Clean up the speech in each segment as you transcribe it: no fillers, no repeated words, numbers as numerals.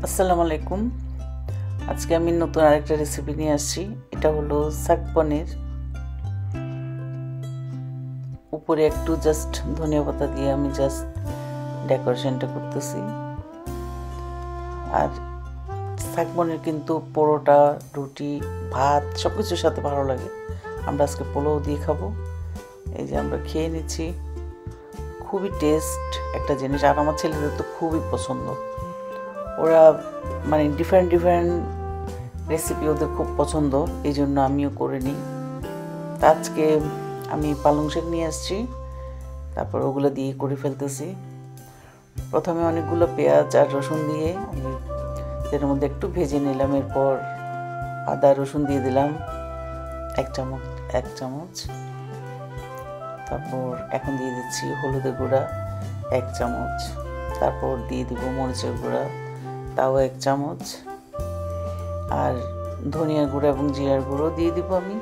আসসালামু আলাইকুম। আজকে আমি নতুন আরেকটা রেসিপি নিয়ে আসছি। এটা হলো শাক পনির। উপরে একটু জাস্ট ধনিয়া পাতা দিয়ে আমি জাস্ট ডেকোরেশনটা করতেছি। আর শাক পনির কিন্তু পরোটা, রুটি, ভাত সব কিছুর সাথে ভালো লাগে। আমরা আজকে পোলাও দিয়ে খাবো। এই যে আমরা খেয়ে নিচ্ছি। খুবই টেস্ট একটা জিনিস, আর আমার ছেলেদের তো খুবই পছন্দ। ওরা মানে ডিফারেন্ট রেসিপি ওদের খুব পছন্দ, এই জন্য আমিও করে নিই। তা আজকে আমি পালং শাক নিয়ে আসছি, তারপর ওগুলো দিয়ে করে ফেলতেছি। প্রথমে অনেকগুলো পেঁয়াজ আর রসুন দিয়ে আমি এর মধ্যে একটু ভেজে নিলাম। এরপর আদা রসুন দিয়ে দিলাম এক চামচ। তারপর এখন দিয়ে দিচ্ছি হলুদের গুঁড়া 1 চামচ। তারপর দিয়ে দিব মরিচের গুঁড়া, তাও 1 চামচ। আর ধনিয়ার গুঁড়া এবং জিরার গুঁড়ো দিয়ে দিব আমি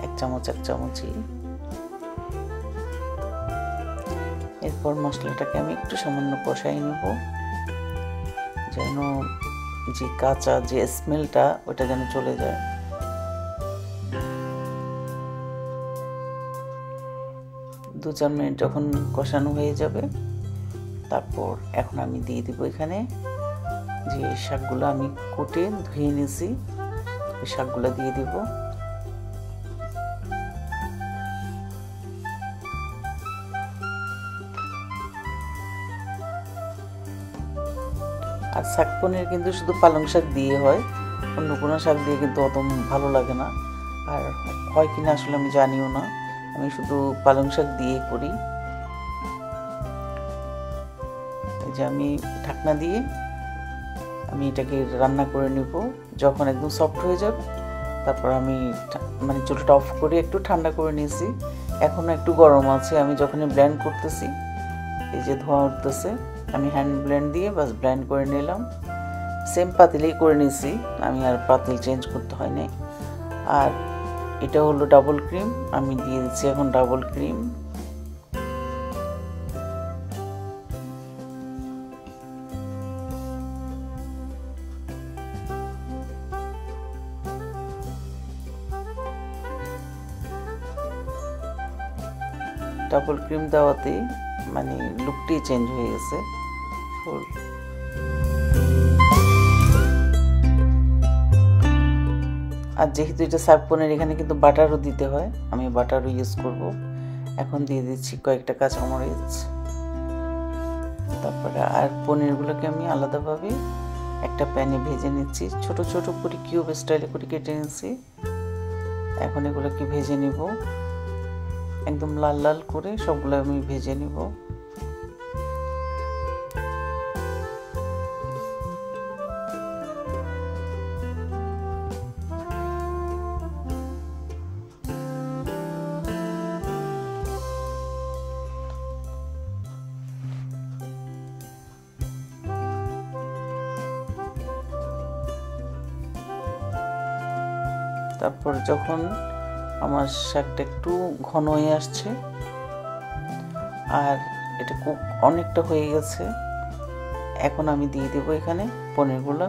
1 চামচই। এরপর মশলাটাকে আমি একটু সামান্য কষাই নেব, যেন যে কাঁচা যে স্মেলটা ওটা যেন চলে যায়। দু 4 মিনিট যখন কষানো হয়ে যাবে, তারপর এখন আমি দিয়ে দিব এখানে যে শাকগুলো আমি কুটে ধুয়ে নিয়েছি, ওই শাকগুলো দিয়ে দিব। আর শাক পনির কিন্তু শুধু পালং শাক দিয়ে হয়, অন্য কোনো শাক দিয়ে কিন্তু অত ভালো লাগে না। আর হয় কিনা আসলে আমি জানিও না, আমি শুধু পালং শাক দিয়ে করি। এই যে আমি ঢাকনা দিয়ে আমি এটাকে রান্না করে নেব। যখন একদম সফট হয়ে যাবে, তারপর আমি মানে চুলাটা অফ করে একটু ঠান্ডা করে নিয়েছি। এখনও একটু গরম আছে। আমি যখনই ব্লেন্ড করতেছি, এই যে ধোঁয়া উঠতেছে, আমি হ্যান্ড ব্লেন্ড দিয়ে বাস ব্লেন্ড করে নিলাম। সেম পাতিলেই করে নিয়েছি, আমি আর পাতিল চেঞ্জ করতে হয় নাই। আর এটা হলো ডাবল ক্রিম, আমি দিয়ে দিচ্ছি এখন ডাবল ক্রিম। ডাবল ক্রিম দেওয়াতে মানে লুকটাই চেঞ্জ হয়ে গেছে ফুল। আর যেহেতু এটা শাক পনির, এখানে কিন্তু বাটারও দিতে হয়, আমি বাটারও ইউজ করব। এখন দিয়ে দিচ্ছি কয়েকটা কাঁচামরিচ। তারপরে আর পনিরগুলোকে আমি আলাদাভাবে একটা প্যানে ভেজে নিচ্ছি। ছোট ছোট করে কিউব স্টাইলে করে কেটে নিচ্ছি। এখন এগুলোকে ভেজে নিব, একদম লাল লাল করে সবগুলো আমি ভেজে নিব। তারপর যখন আমার শাকটা একটু ঘন হয়ে আসছে আর এটা কুক অনেকটা হয়ে গেছে, এখন আমি দিয়ে দেবো এখানে পনিরগুলো।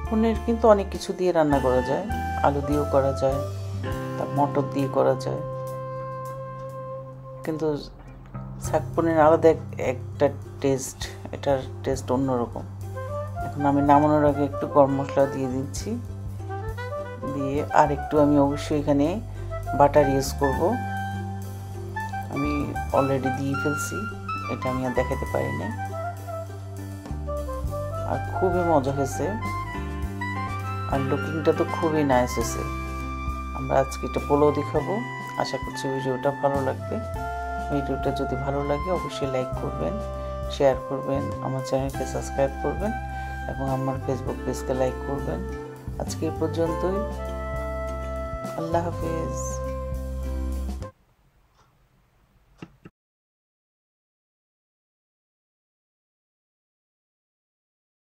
পনির কিন্তু অনেক কিছু দিয়ে রান্না করা যায়, আলু দিয়েও করা যায়, তার মটর দিয়ে করা যায়, কিন্তু শাক পনির আলাদা একটা টেস্ট, এটার টেস্ট অন্যরকম। এখন আমি নামানোর আগে একটু গরম মশলা দিয়ে দিচ্ছি, দিয়ে আর একটু আমি অবশ্যই এখানে বাটার ইউজ করব। আমি অলরেডি দিয়ে ফেলছি, এটা আমি আর দেখাতে পারি না। আর খুবই মজা হয়েছে, আর লুকিংটা তো খুবই নাইস হয়েছে। আমরা আজকে এটা পোলাও দেখাবো। আশা করছি ভিডিওটা ভালো লাগবে। ভিডিওটা যদি ভালো লাগে অবশ্যই লাইক করবেন, শেয়ার করবেন, আমার চ্যানেলকে সাবস্ক্রাইব করবেন এবং আমার ফেসবুক পেজকে লাইক করবেন। আজকে এই পর্যন্তই। আল্লাহ হাফেজ।